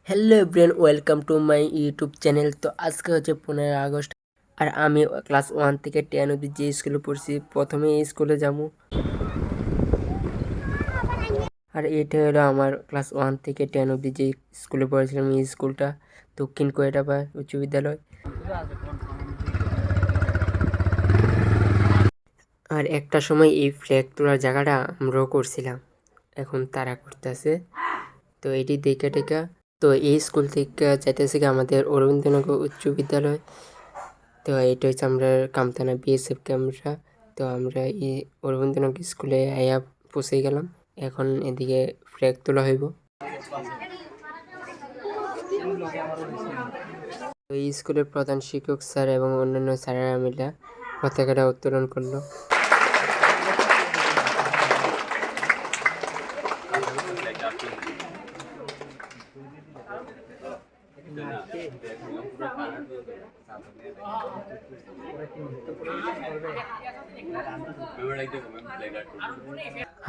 Hello everyone, welcome to my YouTube channel. তো আজকে হচ্ছে 15 আগস্ট, আর আমি ক্লাস 1 থেকে 10 অবধি যে স্কুলে পড়ছি, প্রথমে এই স্কুলে যাবো। আর এটা হলো আমার ক্লাস 1 থেকে 10 অবধি যে স্কুলে পড়েছিলাম, এই স্কুলটা দক্ষিণ কোয়েটাপাড়া উচ্চ বিদ্যালয়। আর একটা সময় এই ফ্ল্যাগ তোলার জায়গাটা আমরাও করছিলাম, এখন তারা করতেছে। তো এটি দেখে টেকা, তো এই স্কুল থেকে যাইতেছে কি আমাদের অরবিন্দনগর উচ্চ বিদ্যালয়। তো এটা হচ্ছে আমরা কামতানা বিএসএফ ক্যামেরা। তো আমরা এই অরবিন্দনগর স্কুলে আয়া পৌঁছে গেলাম, এখন এদিকে ফ্ল্যাগ তোলা হইব। তো এই স্কুলের প্রধান শিক্ষক স্যার এবং অন্যান্য স্যারেরা মিলে পতাকাটা উত্তোলন করলো।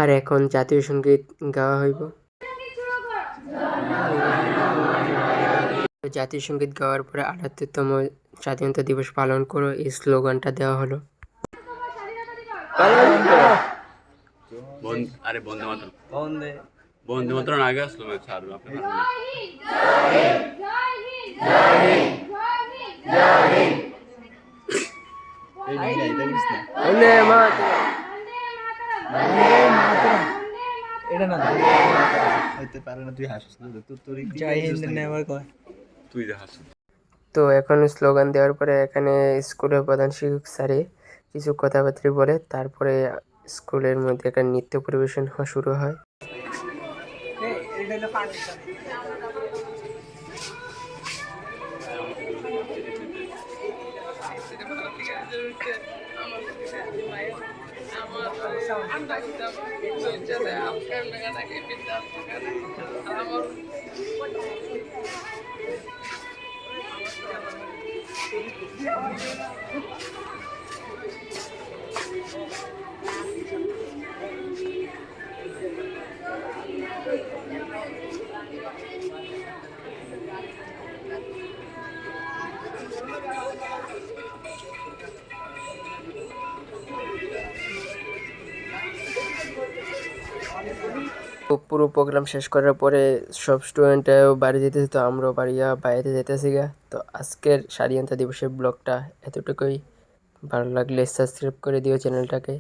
আর এখন জাতীয় সঙ্গীত গাওয়া হইব। জাতীয় সঙ্গীত গাওয়ার পরে ৭৮তম স্বাধীনতা দিবস পালন করো, এই স্লোগানটা দেওয়া হলো। আরে বন্দে মাতরম, বন্দে মাতরম আগে আসলো না ছাড় আপনি এটা না হইতে পারে না, তুই হাসিস না তোর জয় হিন্দ নেভার কয় তুই দেখাস। তো এখন স্লোগান দেওয়ার পরে এখানে স্কুলের প্রধান শিক্ষক স্যারে কিছু কথাবার্তা বলে, তারপরে স্কুলের মধ্যে একটা নৃত্য পরিবেশন হওয়া শুরু হয়। তো পুরো প্রোগ্রাম শেষ করার পরে সব স্টুডেন্টরাও বাড়ি যেতেছে, তো আমরাও বাইরে যেতেছি গা। তো আজকের স্বাধীনতা দিবসের ব্লগটা এতটুকুই। ভালো লাগলে সাবস্ক্রাইব করে দিও চ্যানেলটাকে।